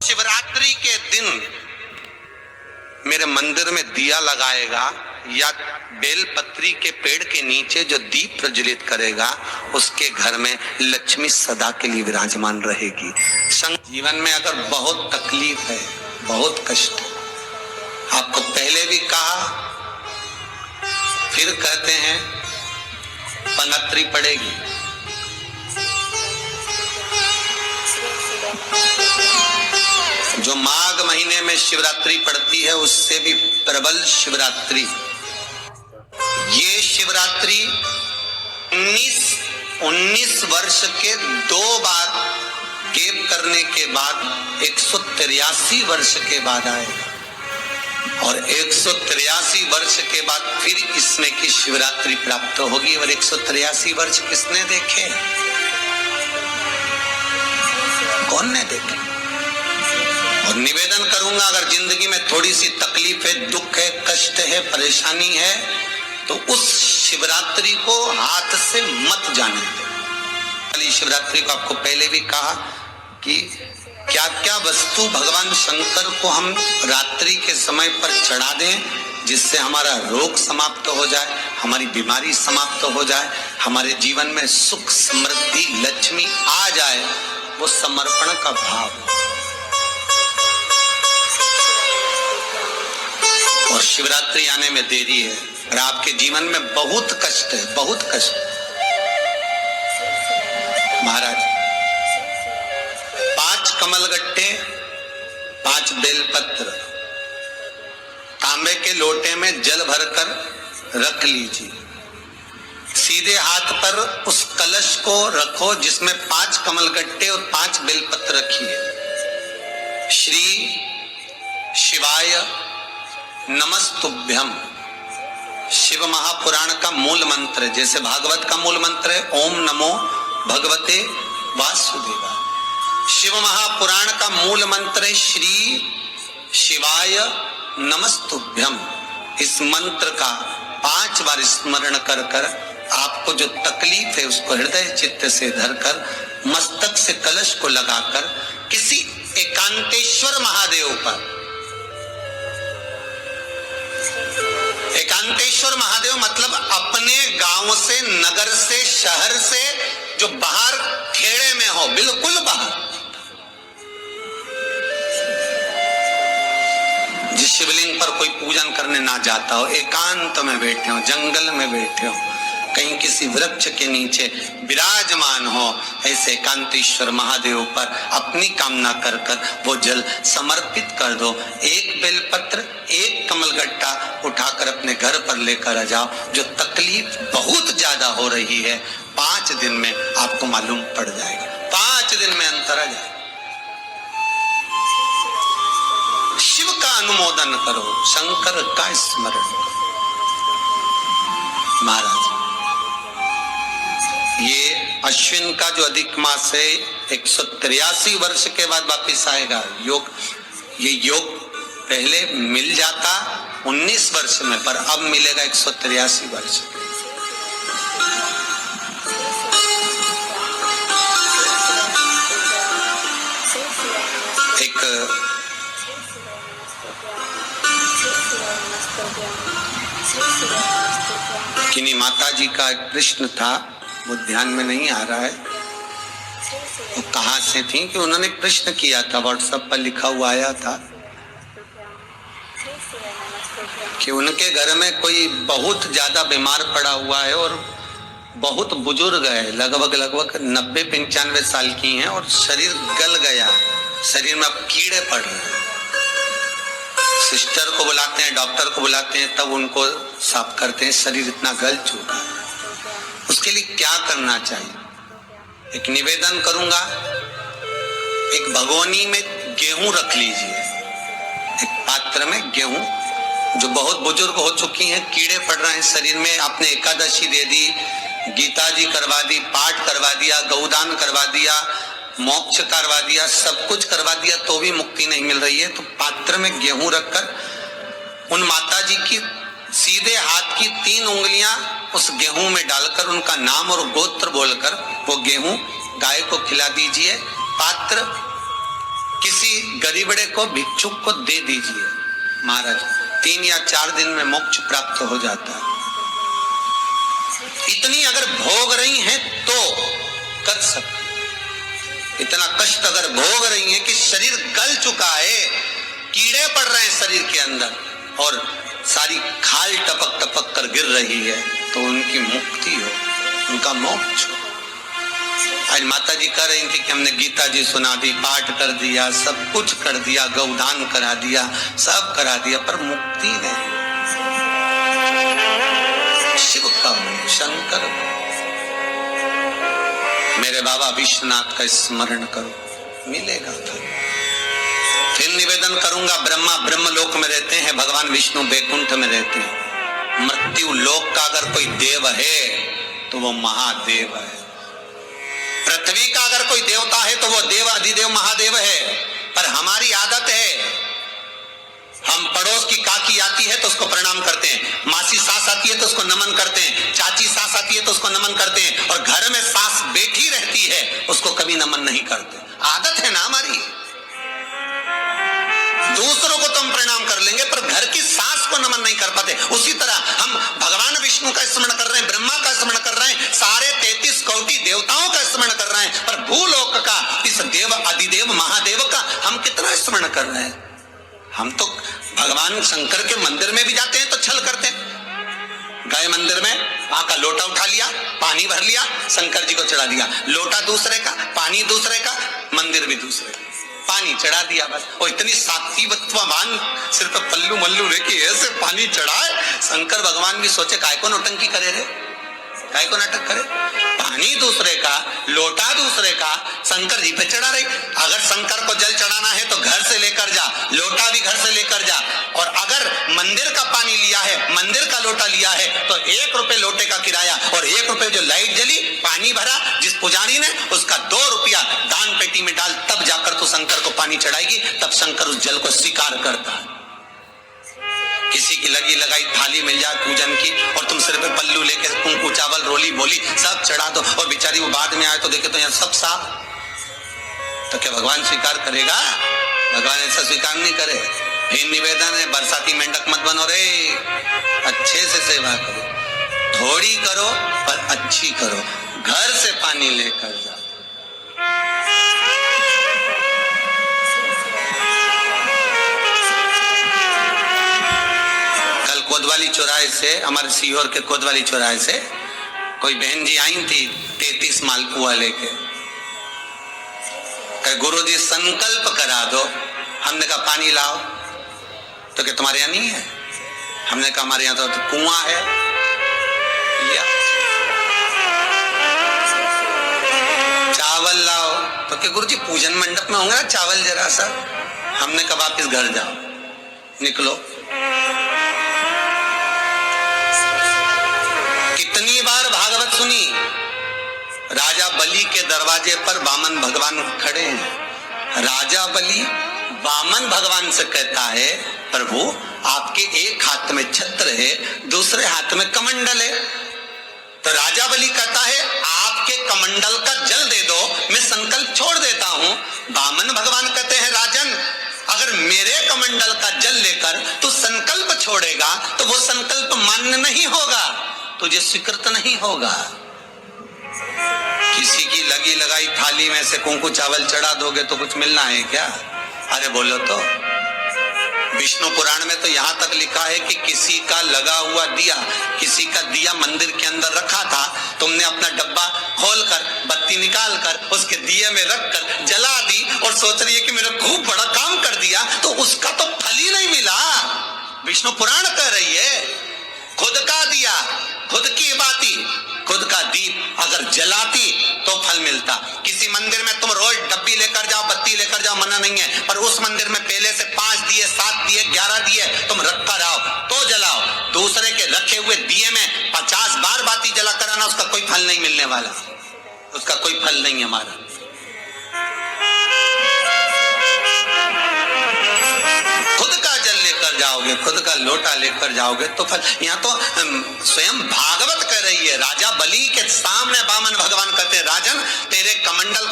शिवरात्रि के दिन मेरे मंदिर में दिया लगाएगा या बेलपत्री के पेड़ के नीचे जो दीप प्रज्वलित करेगा, उसके घर में लक्ष्मी सदा के लिए विराजमान रहेगी। जीवन में अगर बहुत तकलीफ है, बहुत कष्ट है, आपको पहले भी कहा फिर कहते हैं, पनत्ती पड़ेगी। जो माघ महीने में शिवरात्रि पड़ती है, उससे भी प्रबल शिवरात्रि। ये शिवरात्रि 19 वर्ष के 2 बार गैप करने के बाद 183 वर्ष के बाद आए, और 183 वर्ष के बाद फिर इसमें की शिवरात्रि प्राप्त होगी। और 183 वर्ष किसने देखे? कौन ने देखे? और निवेदन करूंगा, अगर जिंदगी में थोड़ी सी तकलीफ है, दुख है, कष्ट है, परेशानी है, तो उस शिवरात्रि को हाथ से मत जाने दो। शिवरात्रि को आपको पहले भी कहा कि क्या क्या वस्तु भगवान शंकर को हम रात्रि के समय पर चढ़ा दें, जिससे हमारा रोग समाप्त हो जाए, हमारी बीमारी समाप्त हो जाए, हमारे जीवन में सुख समृद्धि लक्ष्मी आ जाए। वो समर्पण का भाव। और शिवरात्रि आने में देरी है, और आपके जीवन में बहुत कष्ट है, बहुत कष्ट। महाराज 5 कमलगट्टे, 5 बेलपत्र तांबे के लोटे में जल भरकर रख लीजिए। सीधे हाथ पर उस कलश को रखो जिसमें 5 कमलगट्टे और 5 बेलपत्र रखिए। श्री शिवाय नमस्तुभ्यम शिव महापुराण का मूल मंत्र, जैसे भागवत का मूल मंत्र है ओम नमो भगवते वासुदेवाय। शिव महापुराण का मूल मंत्र है श्री शिवाय नमस्तुभ्यम। इस मंत्र का 5 बार स्मरण कर कर आपको जो तकलीफ है उसको हृदय चित्त से धरकर मस्तक से कलश को लगाकर किसी एकांतेश्वर महादेव पर, एकांतेश्वर महादेव मतलब अपने गांव से, नगर से, शहर से जो बाहर खेड़े में हो, बिल्कुल बाहर, जिस शिवलिंग पर कोई पूजन करने ना जाता हो, एकांत में बैठे हो, जंगल में बैठे हो, कहीं किसी वृक्ष के नीचे विराजमान हो, ऐसे एकांतेश्वर महादेव पर अपनी कामना कर कर वो जल समर्पित कर दो। 1 बेलपत्र, 1 कमलगट्टा उठाकर अपने घर पर लेकर आ जाओ। जो तकलीफ बहुत ज्यादा हो रही है, 5 दिन में आपको मालूम पड़ जाएगा, 5 दिन में अंतर आ जाएगा। शिव का अनुमोदन करो, शंकर का स्मरण करो। महाराज ये अश्विन का जो अधिक मास है 183 वर्ष के बाद वापिस आएगा। योग, ये योग पहले मिल जाता 19 वर्ष में, पर अब मिलेगा 183 वर्ष। एक किन्हीं माता जी का एक प्रश्न था, वो ध्यान में नहीं आ रहा है वो कहाँ से थी, कि उन्होंने प्रश्न किया था, व्हाट्सएप पर लिखा हुआ आया था कि उनके घर में कोई बहुत ज्यादा बीमार पड़ा हुआ है और बहुत बुजुर्ग है, लगभग 90-95 साल की हैं, और शरीर गल गया, शरीर में अब कीड़े पड़ रहे हैं। सिस्टर को बुलाते हैं, डॉक्टर को बुलाते हैं, तब उनको साफ करते हैं, शरीर इतना गल चुका है। उसके लिए क्या करना चाहिए? एक निवेदन करूंगा, एक भगोनी में गेहूं रख लीजिए, एक पात्र में गेहूं, जो बहुत बुजुर्ग हो चुकी हैं, कीड़े पड़ रहे हैं शरीर में, आपने एकादशी दे दी, गीता जी करवा दी, पाठ करवा दिया, गौदान करवा दिया, मोक्ष करवा दिया, सब कुछ करवा दिया, तो भी मुक्ति नहीं मिल रही है, तो पात्र में गेहूं रखकर उन माता जी की सीधे हाथ की 3 उंगलियां उस गेहूं में डालकर उनका नाम और गोत्र बोलकर वो गेहूं गाय को खिला दीजिए। पात्र किसी गरीबड़े को, भिक्षुक को दे दीजिए महाराज, 3 या 4 दिन में मोक्ष प्राप्त हो जाता है। इतनी अगर भोग रही हैं तो कर सकते, इतना कष्ट अगर भोग रही हैं कि शरीर गल चुका है, कीड़े पड़ रहे हैं शरीर के अंदर और सारी खाल टपक टपक कर गिर रही है, तो उनकी मुक्ति हो, उनका मोक्ष हो। आज माता जी कह रही थी कि हमने गीता जी सुना दी, पाठ कर दिया, सब कुछ कर दिया, गौदान करा दिया, सब करा दिया, पर मुक्ति नहीं। शिव का, शंकर का, मेरे बाबा विश्वनाथ का स्मरण करो, मिलेगा था। फिर निवेदन करूंगा, ब्रह्मा ब्रह्मलोक में रहते हैं, भगवान विष्णु बैकुंठ में रहते हैं। मृत्यु लोक का अगर कोई देव है तो वो महादेव है। पृथ्वी का अगर कोई देवता है तो वो देव अधिदेव महादेव है। पर हमारी आदत है, हम पड़ोस की काकी आती है तो उसको प्रणाम करते हैं, मासी सास आती है तो उसको नमन करते हैं, चाची सास आती है तो उसको नमन करते हैं, और घर में सास बैठी रहती है उसको कभी नमन नहीं करते। आदत है ना हमारी। दूसरों को तो हम प्रणाम कर लेंगे पर घर की सास को नमन नहीं कर पाते। उसी तरह हम भगवान विष्णु का स्मरण कर रहे हैं, ब्रह्मा का स्मरण कर रहे हैं, सारे 33 कोटि देवताओं का स्मरण कर रहे हैं, पर भूलोक का इस देव अधिदेव महादेव का हम कितना स्मरण कर रहे हैं। हम तो भगवान शंकर के मंदिर में भी जाते हैं तो छल करते हैं। गए मंदिर में, वहां का लोटा उठा लिया, पानी भर लिया, शंकर जी को चढ़ा दिया, लोटा दूसरे का, पानी दूसरे का, मंदिर भी दूसरे का, पानी चढ़ा दिया बस। और इतनी सात्विकवान सिर पे पल्लू मल्लू लेके ऐसे पानी चढ़ाए, शंकर भगवान भी सोचे काय को नौटंकी करे रे, काय को नाटक करे। पानी दूसरे का, लोटा दूसरे का, शंकर जी पे चढ़ा रही। अगर शंकर को जल चढ़ाना है तो घर से लेकर जा, लोटा भी घर से लेकर जा, और अगर मंदिर का पानी लिया है, मंदिर का लोटा लिया है तो 1 रुपए लोटे का किराया, और 1 रुपए जो लाइट जली, पानी भरा जिस पुजारी ने, उसका 2 रुपया दान पेटी में डाल, तब जाकर तो शंकर को पानी चढ़ाएगी, तब शंकर उस जल को स्वीकार करता है। किसी की लगी लगाई थाली मिल जाए पूजन की और तुम सिर पे पल्लू लेके कुंकू चावल रोली बोली सब चढ़ा दो, और बेचारी वो बाद में आए तो देखे तो यहाँ सब साफ, तो क्या भगवान स्वीकार करेगा? भगवान ऐसा स्वीकार नहीं करे। हे निवेदन है, बरसाती मेंढक मत बनो रे, अच्छे से सेवा करो, थोड़ी करो पर अच्छी करो, घर से पानी लेकर जाओ। कोतवाली चौराहे से, हमारे सीहोर के कोतवाली चौराहे से कोई बहन जी आई थी 33 मालपुआ लेके, कहे गुरुजी संकल्प करा दो। हमने कहा पानी लाओ, तो क्या तुम्हारे यहाँ नहीं है? हमने कहा हमारे यहाँ तो कुआं है। या चावल लाओ, तो क्या गुरुजी पूजन मंडप में होंगे ना चावल जरा सा। हमने कहा वापिस घर जाओ, निकलो। कितनी बार भागवत सुनी, राजा बलि के दरवाजे पर वामन भगवान खड़े हैं। राजा बलि वामन भगवान से कहता है प्रभु आपके एक हाथ में छत्र है, दूसरे हाथ में कमंडल है। तो राजा बलि कहता है आपके कमंडल का जल दे दो, मैं संकल्प छोड़ देता हूं। वामन भगवान कहते हैं राजन अगर मेरे कमंडल का जल लेकर तू संकल्प छोड़ेगा तो वो संकल्प मान्य नहीं होगा, तुझे स्वीकृत नहीं होगा। किसी की लगी लगाई थाली में से कुंकू चावल चढ़ा दोगे तो कुछ मिलना है क्या? अरे बोलो तो। विष्णु पुराण में तो यहाँ तक लिखा है कि किसी का लगा हुआ दिया, किसी का दिया मंदिर के अंदर रखा था, तुमने अपना डब्बा खोलकर बत्ती निकाल कर उसके दिए में रखकर जला दी और सोच रही है कि मेरा खूब बड़ा काम कर दिया, तो उसका तो फल ही नहीं मिला। विष्णु पुराण कह रही है खुद का दिया, खुद की बाती, खुद का दीप अगर जलाती तो फल मिलता। किसी मंदिर में तुम रोज डब्बी लेकर जाओ, बत्ती लेकर जाओ, मना नहीं है, पर उस मंदिर में पहले से 5 दिए, 7 दिए, 11 दिए तुम रखा रहो तो जलाओ। दूसरे के रखे हुए दिए में 50 बार बाती जला कर आना, उसका कोई फल नहीं मिलने वाला, उसका कोई फल नहीं हमारा। खुद का जल लेकर जाओगे, खुद का लोटा लेकर जाओगे तो फल। यहाँ तो स्वयं भागवत कह रही है, राजा बलि के सामने वामन भगवान कहते राजन तेरे कमंडल